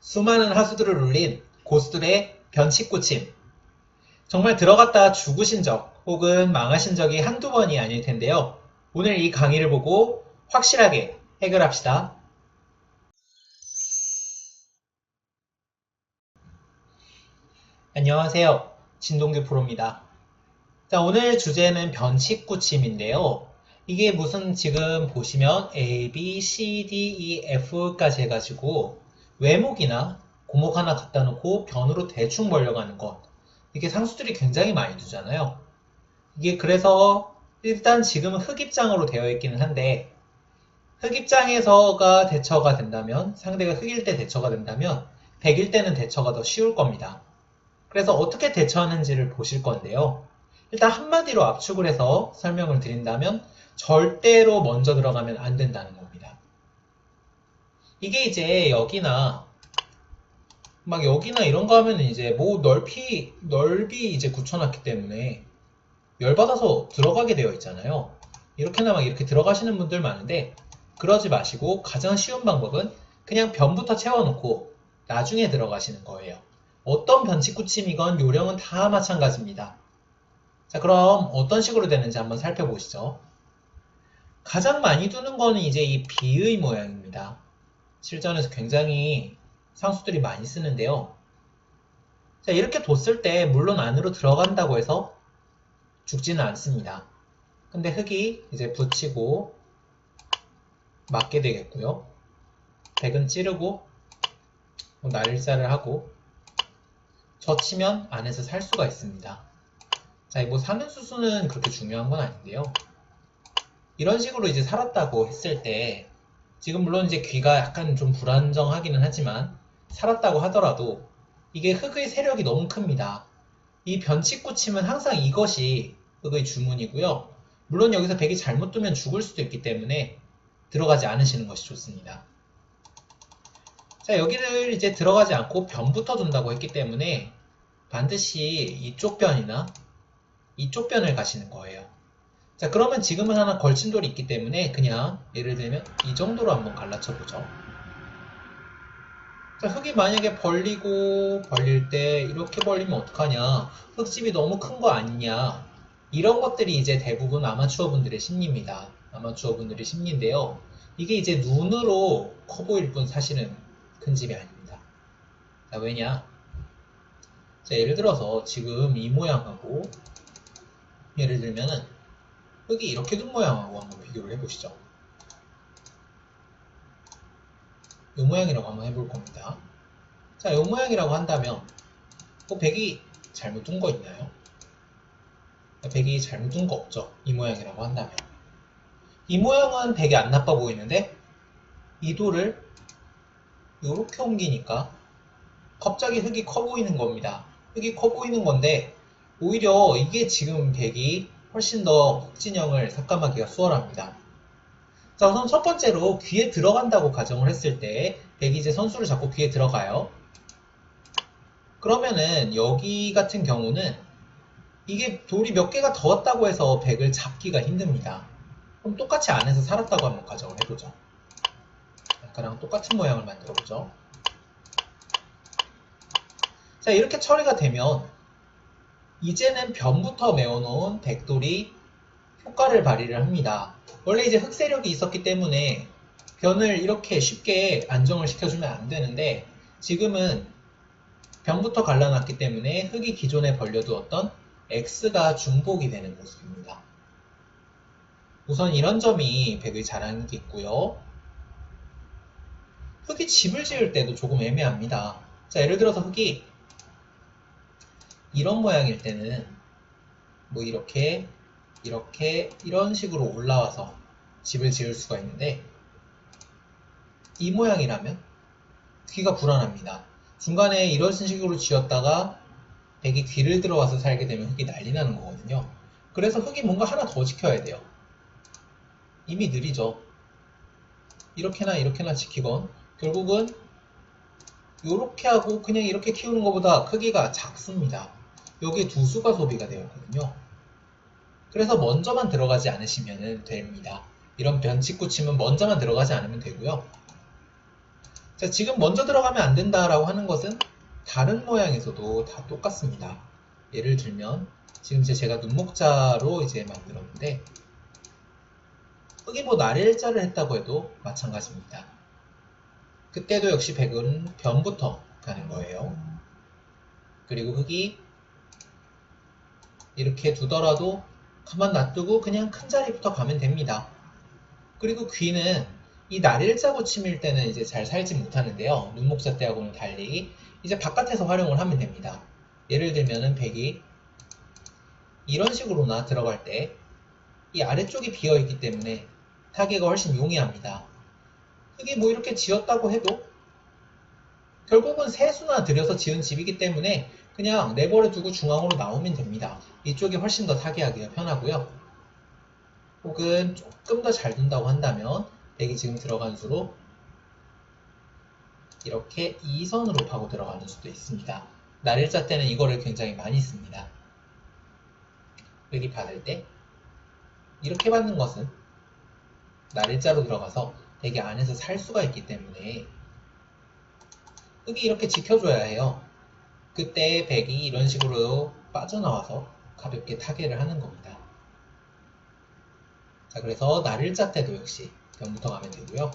수많은 하수들을 울린 고수들의 변칙고침. 정말 들어갔다 죽으신 적 혹은 망하신 적이 한두 번이 아닐 텐데요. 오늘 이 강의를 보고 확실하게 해결합시다. 안녕하세요. 진동규 프로입니다. 자, 오늘 주제는 변칙고침인데요. 이게 무슨 지금 보시면 A, B, C, D, E, F까지 해가지고 외목이나 고목 하나 갖다 놓고 변으로 대충 벌려가는 것. 이게 상수들이 굉장히 많이 두잖아요. 이게 그래서 일단 지금은 흑입장으로 되어 있기는 한데 흑입장에서가 대처가 된다면 상대가 흑일 때 대처가 된다면 백일 때는 대처가 더 쉬울 겁니다. 그래서 어떻게 대처하는지를 보실 건데요. 일단 한마디로 압축을 해서 설명을 드린다면 절대로 먼저 들어가면 안 된다는 겁니다. 이게 이제 여기나 이런 거 하면은 이제 뭐 넓이 이제 굳혀놨기 때문에 열받아서 들어가게 되어 있잖아요. 이렇게나 막 이렇게 들어가시는 분들 많은데 그러지 마시고 가장 쉬운 방법은 그냥 변부터 채워놓고 나중에 들어가시는 거예요. 어떤 변칙구침이건 요령은 다 마찬가지입니다. 자, 그럼 어떤 식으로 되는지 한번 살펴보시죠. 가장 많이 두는 거는 이제 이 비의 모양입니다. 실전에서 굉장히 상수들이 많이 쓰는데요. 자, 이렇게 뒀을 때 물론 안으로 들어간다고 해서 죽지는 않습니다. 근데 흙이 이제 붙이고 맞게 되겠고요. 백은 찌르고 날일자를 하고 젖히면 안에서 살 수가 있습니다. 자, 뭐 사는 수수는 그렇게 중요한 건 아닌데요. 이런 식으로 이제 살았다고 했을 때 지금 물론 이제 귀가 약간 좀 불안정하기는 하지만 살았다고 하더라도 이게 흙의 세력이 너무 큽니다. 이 변칙구침은 항상 이것이 흙의 주문이고요. 물론 여기서 백이 잘못 두면 죽을 수도 있기 때문에 들어가지 않으시는 것이 좋습니다. 자, 여기를 이제 들어가지 않고 변부터 둔다고 했기 때문에 반드시 이쪽 변이나 이쪽 변을 가시는 거예요. 자, 그러면 지금은 하나 걸친 돌이 있기 때문에 그냥 예를 들면 이 정도로 한번 갈라쳐 보죠. 자, 흙이 만약에 벌릴 때 이렇게 벌리면 어떡하냐, 흙집이 너무 큰 거 아니냐, 이런 것들이 이제 대부분 아마추어 분들의 심리입니다. 아마추어 분들의 심리인데요. 이게 이제 눈으로 커 보일 뿐 사실은 큰 집이 아닙니다. 자, 왜냐? 자, 예를 들어서 지금 이 모양하고 예를 들면은 흙이 이렇게 둔 모양하고 한번 비교를 해보시죠. 이 모양이라고 한번 해볼 겁니다. 자, 이 모양이라고 한다면 뭐 백이 잘못 둔 거 있나요? 백이 잘못 둔 거 없죠. 이 모양이라고 한다면. 이 모양은 백이 안 나빠 보이는데 이 돌을 이렇게 옮기니까 갑자기 흙이 커 보이는 겁니다. 흙이 커 보이는 건데 오히려 이게 지금 백이 훨씬 더 흑진영을 삭감하기가 수월합니다. 자, 우선 첫 번째로 귀에 들어간다고 가정을 했을 때 백이 이제 선수를 잡고 귀에 들어가요. 그러면은 여기 같은 경우는 이게 돌이 몇 개가 더 왔다고 해서 백을 잡기가 힘듭니다. 그럼 똑같이 안에서 살았다고 한번 가정을 해보죠. 아까랑 똑같은 모양을 만들어보죠. 자, 이렇게 처리가 되면 이제는 변부터 메워놓은 백돌이 효과를 발휘를 합니다. 원래 이제 흑세력이 있었기 때문에 변을 이렇게 쉽게 안정을 시켜주면 안 되는데 지금은 변부터 갈라놨기 때문에 흙이 기존에 벌려두었던 X가 중복이 되는 모습입니다. 우선 이런 점이 백의 자랑이겠고요. 흙이 집을 지을 때도 조금 애매합니다. 자, 예를 들어서 흙이 이런 모양일 때는 뭐 이렇게 이런 식으로 올라와서 집을 지을 수가 있는데 이 모양이라면 귀가 불안합니다. 중간에 이런 식으로 지었다가 백이 귀를 들어와서 살게 되면 흙이 난리 나는 거거든요. 그래서 흙이 뭔가 하나 더 지켜야 돼요. 이미 느리죠. 이렇게나 지키건 결국은 이렇게 하고 그냥 이렇게 키우는 것보다 크기가 작습니다. 여기에 두 수가 소비가 되었거든요. 그래서 먼저만 들어가지 않으시면 됩니다. 이런 변칙구침은 먼저만 들어가지 않으면 되고요. 자, 지금 먼저 들어가면 안 된다라고 하는 것은 다른 모양에서도 다 똑같습니다. 예를 들면 지금 제가 눈목자로 이제 만들었는데 흑이 뭐 날일자를 했다고 해도 마찬가지입니다. 그때도 역시 백은 변부터 가는 거예요. 그리고 흑이 이렇게 두더라도 가만 놔두고 그냥 큰 자리부터 가면 됩니다. 그리고 귀는 이 날일자 고침일 때는 이제 잘 살지 못하는데요. 눈목자 때하고는 달리 이제 바깥에서 활용을 하면 됩니다. 예를 들면은 백이 이런 식으로나 들어갈 때 이 아래쪽이 비어있기 때문에 타개가 훨씬 용이합니다. 흑이 뭐 이렇게 지었다고 해도 결국은 세수나 들여서 지은 집이기 때문에 그냥 내버려 두고 중앙으로 나오면 됩니다. 이쪽이 훨씬 더 타개하기가 편하고요. 혹은 조금 더 잘 둔다고 한다면 백이 지금 들어간 수로 이렇게 2선으로 파고 들어가는 수도 있습니다. 날일자 때는 이거를 굉장히 많이 씁니다. 백이 받을 때 이렇게 받는 것은 날일자로 들어가서 백이 안에서 살 수가 있기 때문에 흑이 이렇게 지켜줘야 해요. 그때 백이 이런 식으로 빠져나와서 가볍게 타개를 하는 겁니다. 자, 그래서 날일자 때도 역시 변부터 가면 되고요.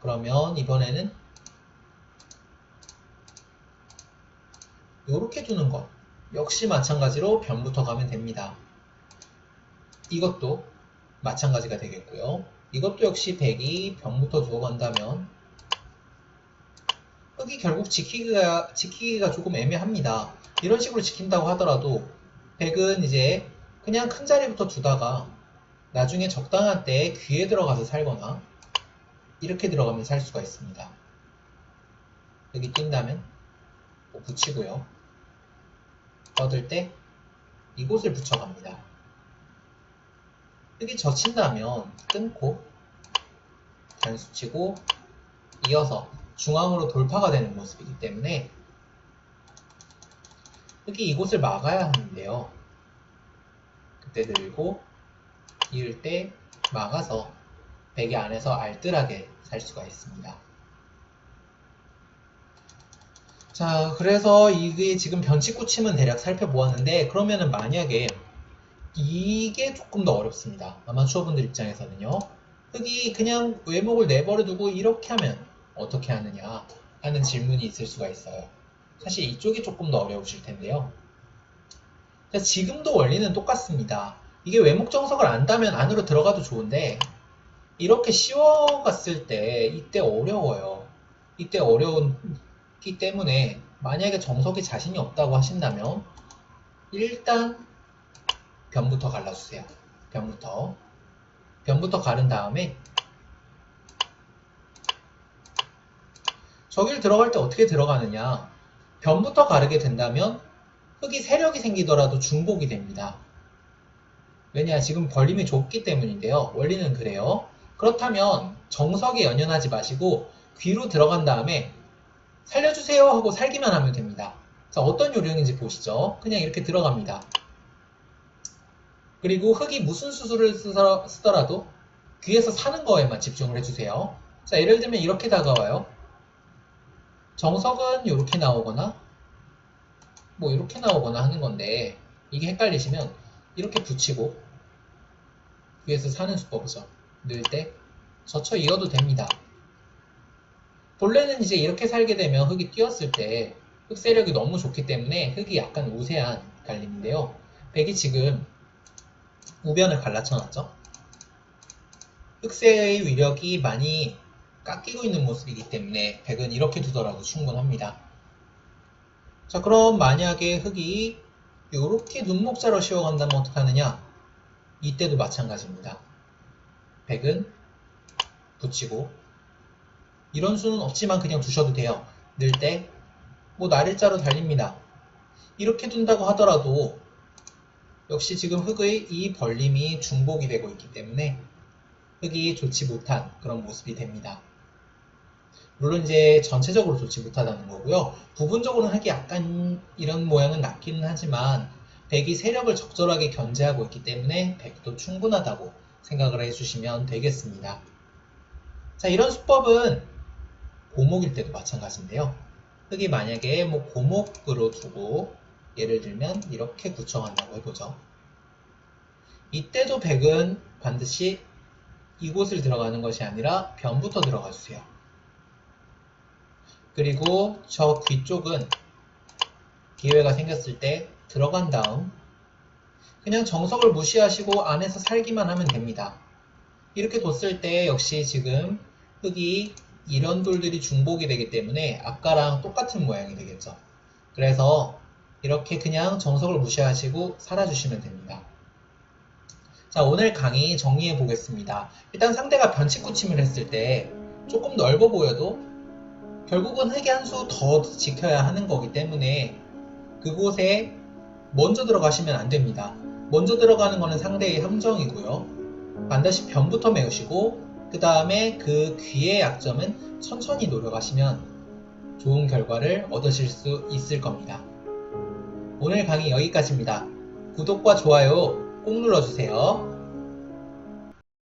그러면 이번에는 이렇게 두는 것 역시 마찬가지로 변부터 가면 됩니다. 이것도 마찬가지가 되겠고요. 이것도 역시 백이 변부터 두어 간다면 흑이 결국 지키기가 조금 애매합니다. 이런 식으로 지킨다고 하더라도 백은 이제 그냥 큰 자리부터 두다가 나중에 적당한 때에 귀에 들어가서 살거나 이렇게 들어가면 살 수가 있습니다. 여기 뛴다면 붙이고요. 뻗을 때 이곳을 붙여갑니다. 흑이 젖힌다면 끊고 단수치고 이어서 중앙으로 돌파가 되는 모습이기 때문에 흑이 이곳을 막아야 하는데요. 그때 들고 이을 때 막아서 백이 안에서 알뜰하게 살 수가 있습니다. 자, 그래서 이게 지금 변칙구침은 대략 살펴보았는데 그러면은 만약에 이게 조금 더 어렵습니다. 아마추어분들 입장에서는요. 흑이 그냥 외목을 내버려 두고 이렇게 하면 어떻게 하느냐 하는 질문이 있을 수가 있어요. 사실 이쪽이 조금 더 어려우실 텐데요. 자, 지금도 원리는 똑같습니다. 이게 외목 정석을 안다면 안으로 들어가도 좋은데 이렇게 씌워갔을 때 이때 어려워요. 이때 어려웠기 때문에 만약에 정석이 자신이 없다고 하신다면 일단 변부터 갈라주세요. 변부터 가른 다음에 저길 들어갈 때 어떻게 들어가느냐. 변부터 가르게 된다면 흑이 세력이 생기더라도 중복이 됩니다. 왜냐, 지금 벌림이 좁기 때문인데요. 원리는 그래요. 그렇다면 정석에 연연하지 마시고 귀로 들어간 다음에 살려주세요 하고 살기만 하면 됩니다. 자, 어떤 요령인지 보시죠. 그냥 이렇게 들어갑니다. 그리고 흑이 무슨 수술을 쓰더라도 귀에서 사는 거에만 집중을 해주세요. 자, 예를 들면 이렇게 다가와요. 정석은 이렇게 나오거나 뭐 이렇게 나오거나 하는 건데 이게 헷갈리시면 이렇게 붙이고 귀에서 사는 수법이죠. 넣을 때 젖혀 이어도 됩니다. 본래는 이제 이렇게 살게 되면 흑이 뛰었을 때 흑 세력이 너무 좋기 때문에 흑이 약간 우세한 갈림인데요. 백이 지금 우변을 갈라쳐놨죠. 흑세의 위력이 많이 깎이고 있는 모습이기 때문에 백은 이렇게 두더라도 충분합니다. 자, 그럼 만약에 흑이 이렇게 눈목자로 씌워간다면 어떻게 하느냐? 이때도 마찬가지입니다. 백은 붙이고 이런 수는 없지만 그냥 두셔도 돼요. 넣을 때 뭐 날일자로 달립니다. 이렇게 둔다고 하더라도 역시 지금 흑의 이 벌림이 중복이 되고 있기 때문에 흑이 좋지 못한 그런 모습이 됩니다. 물론 이제 전체적으로 좋지 못하다는 거고요. 부분적으로는 흑이 약간 이런 모양은 낫기는 하지만 백이 세력을 적절하게 견제하고 있기 때문에 백도 충분하다고 생각을 해주시면 되겠습니다. 자, 이런 수법은 고목일 때도 마찬가지인데요. 흙이 만약에 뭐 고목으로 두고 예를 들면 이렇게 구청한다고 해보죠. 이때도 100은 반드시 이곳을 들어가는 것이 아니라 변부터 들어가 주세요. 그리고 저 귀 쪽은 기회가 생겼을 때 들어간 다음 그냥 정석을 무시하시고 안에서 살기만 하면 됩니다. 이렇게 뒀을 때 역시 지금 흙이 이런 돌들이 중복이 되기 때문에 아까랑 똑같은 모양이 되겠죠. 그래서 이렇게 그냥 정석을 무시하시고 살아주시면 됩니다. 자, 오늘 강의 정리해 보겠습니다. 일단 상대가 변칙구침을 했을 때 조금 넓어 보여도 결국은 흙이 한 수 더 지켜야 하는 거기 때문에 그곳에 먼저 들어가시면 안 됩니다. 먼저 들어가는 거는 상대의 함정이고요. 반드시 변부터 메우시고 그 다음에 그 귀의 약점은 천천히 노려가시면 좋은 결과를 얻으실 수 있을 겁니다. 오늘 강의 여기까지입니다. 구독과 좋아요 꼭 눌러주세요.